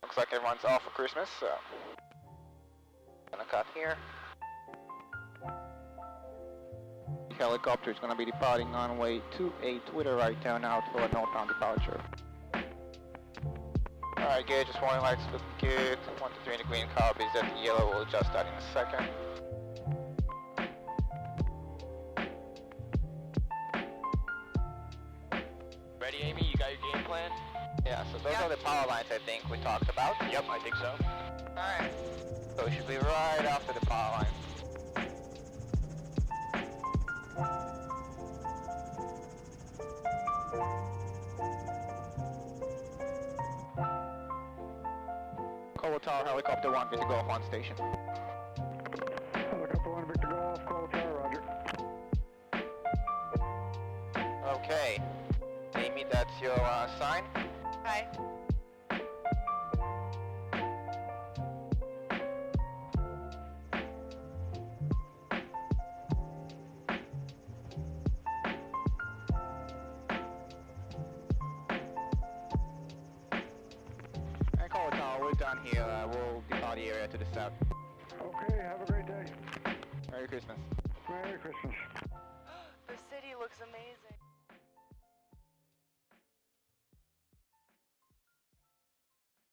Looks like everyone's off for Christmas, so gonna cut here. Helicopter is gonna be departing on way 28 with a right turn out for a northbound departure. Alright, good, just warning lights looking good. 1 to 3 in the green, copies that the yellow will adjust that in a second. Ready, Amy? You got your game plan? Yeah, so those are the power lines I think we talked about. Yep, I think so. Alright. So we should be right after the power line. Colo Tower, helicopter 1, Victor Golf on station. Helicopter 1, Victor Golf, Colo Tower, roger. Okay. Amy, that's your sign. Hi. And Colo Tower, we're done here. We'll depart the area to the south. Okay, have a great day. Merry Christmas. Merry Christmas. The city looks amazing.